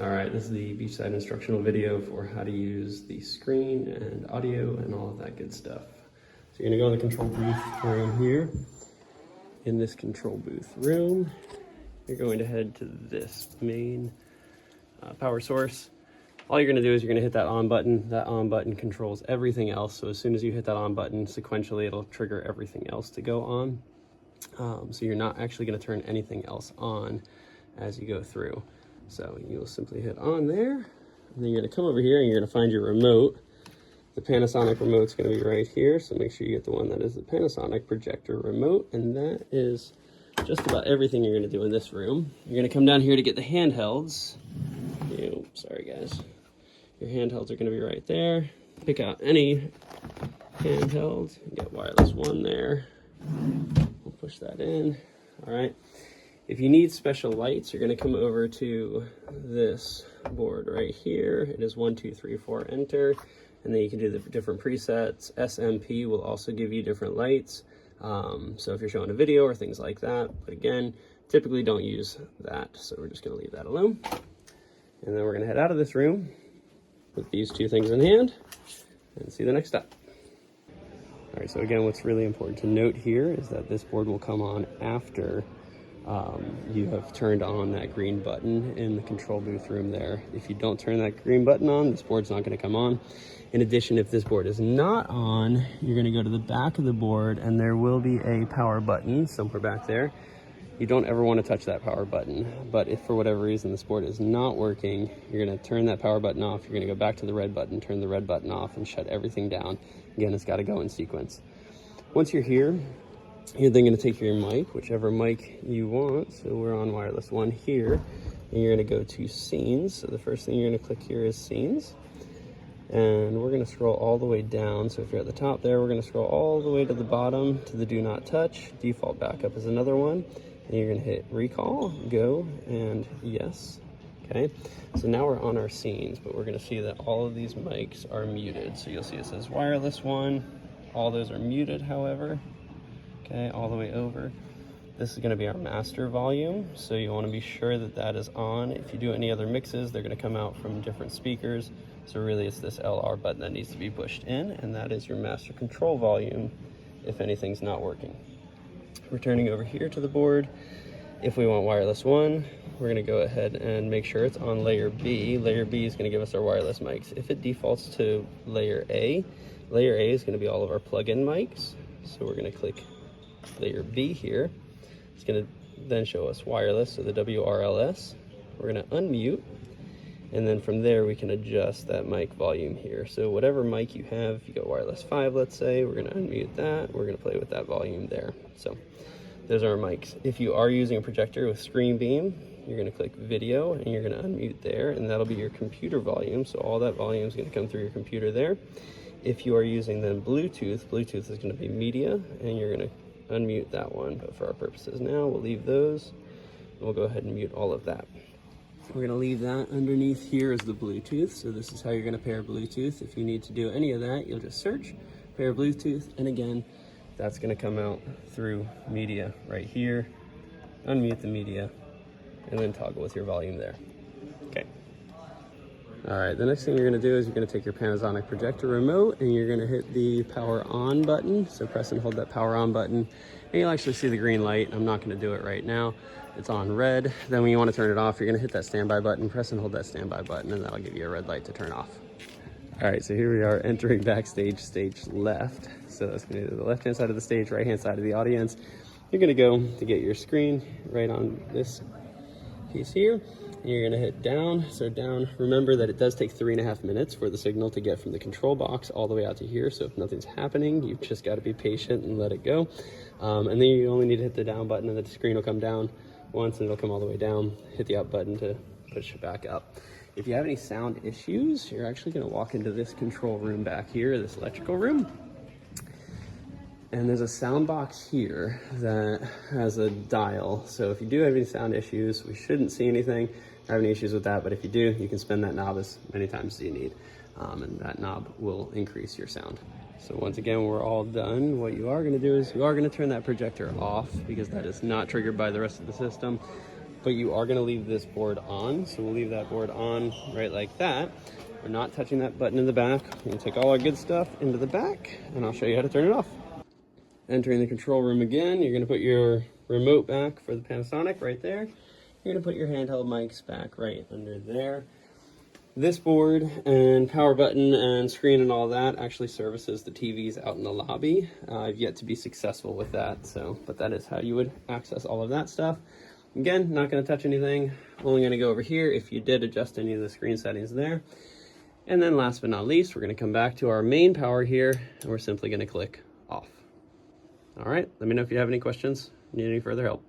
All right, this is the beachside instructional video for how to use the screen and audio and all of that good stuff. So you're gonna go in the control booth room here. In this control booth room, you're going to head to this main power source. All you're gonna do is you're gonna hit that on button. That on button controls everything else. So as soon as you hit that on button, sequentially, it'll trigger everything else to go on. So you're not actually gonna turn anything else on as you go through. So you'll simply hit on there, and then you're gonna come over here and you're gonna find your remote. The Panasonic remote's gonna be right here, so make sure you get the one that is the Panasonic projector remote, and that is just about everything you're gonna do in this room. You're gonna come down here to get the handhelds. Sorry guys. Your handhelds are gonna be right there. Pick out any handheld, get wireless one there. We'll push that in, all right. If you need special lights, you're gonna come over to this board right here. It is 1, 2, 3, 4, enter. And then you can do the different presets. SMP will also give you different lights. So if you're showing a video or things like that, but again, typically don't use that. So we're just gonna leave that alone. And then we're gonna head out of this room with these two things in hand and see the next step. All right, so again, what's really important to note here is that this board will come on after you have turned on that green button in the control booth room there. If you don't turn that green button on, this board's not going to come on. In addition, if this board is not on, you're going to go to the back of the board and there will be a power button somewhere back there. You don't ever want to touch that power button, but if for whatever reason this board is not working, you're going to turn that power button off. You're going to go back to the red button, turn the red button off, and shut everything down. Again, it's got to go in sequence. Once you're here, you're then going to take your mic, whichever mic you want. So we're on wireless one here, and you're going to go to scenes. So the first thing you're going to click here is scenes, and we're going to scroll all the way down. So if you're at the top there, we're going to scroll all the way to the bottom to the do not touch. Default backup is another one, and you're going to hit recall, go, and yes. Okay, so now we're on our scenes, but we're going to see that all of these mics are muted. So you'll see it says wireless one. All those are muted, however. Okay, all the way over. This is going to be our master volume, so you want to be sure that that is on. If you do any other mixes, they're going to come out from different speakers. So really it's this LR button that needs to be pushed in, and that is your master control volume if anything's not working. Returning over here to the board, if we want wireless one, we're going to go ahead and make sure it's on layer B. Layer B is going to give us our wireless mics. If it defaults to layer A is going to be all of our plug-in mics. So we're going to click layer B here. It's going to then show us wireless, so the WRLS. We're going to unmute, and then from there we can adjust that mic volume here. So whatever mic you have, if you got wireless 5, let's say, we're going to unmute that. We're going to play with that volume there. So those are our mics. If you are using a projector with screen beam, you're going to click video and you're going to unmute there, and that'll be your computer volume. So all that volume is going to come through your computer there. If you are using then Bluetooth is going to be media, and you're going to unmute that one. But for our purposes now, we'll leave those, and we'll go ahead and mute all of that. We're going to leave that underneath here as the Bluetooth. So this is how you're going to pair Bluetooth. If you need to do any of that, you'll just search pair Bluetooth, and again, that's going to come out through media right here. Unmute the media, and then toggle with your volume there. Okay. All right, the next thing you're going to do is you're going to take your Panasonic projector remote and you're going to hit the power on button. So press and hold that power on button, and you'll actually see the green light. I'm not going to do it right now. It's on red. Then when you want to turn it off, you're going to hit that standby button, press and hold that standby button, and that'll give you a red light to turn off. All right, so here we are entering backstage, stage left. So that's going to be the left-hand side of the stage, right-hand side of the audience. You're going to go to get your screen right on this piece here. And you're going to hit down. So down, remember that it does take 3.5 minutes for the signal to get from the control box all the way out to here. So if nothing's happening, you've just got to be patient and let it go. And then you only need to hit the down button, and the screen will come down once, and it'll come all the way down. Hit the up button to push it back up. If you have any sound issues, you're actually going to walk into this control room back here, this electrical room. And there's a sound box here that has a dial. So if you do have any sound issues, we shouldn't see anything or have any issues with that. But if you do, you can spin that knob as many times as you need. And that knob will increase your sound. So once again, we're all done. What you are going to do is you are going to turn that projector off because that is not triggered by the rest of the system. but you are gonna leave this board on. So we'll leave that board on right like that. We're not touching that button in the back. We're gonna take all our good stuff into the back, and I'll show you how to turn it off. Entering the control room again, you're gonna put your remote back for the Panasonic right there. You're gonna put your handheld mics back right under there. This board and power button and screen and all that actually services the TVs out in the lobby. I've yet to be successful with that, but that is how you would access all of that stuff. Again, not gonna touch anything. Only gonna go over here if you did adjust any of the screen settings there. And then last but not least, we're gonna come back to our main power here, and we're simply gonna click off. All right, let me know if you have any questions, need any further help.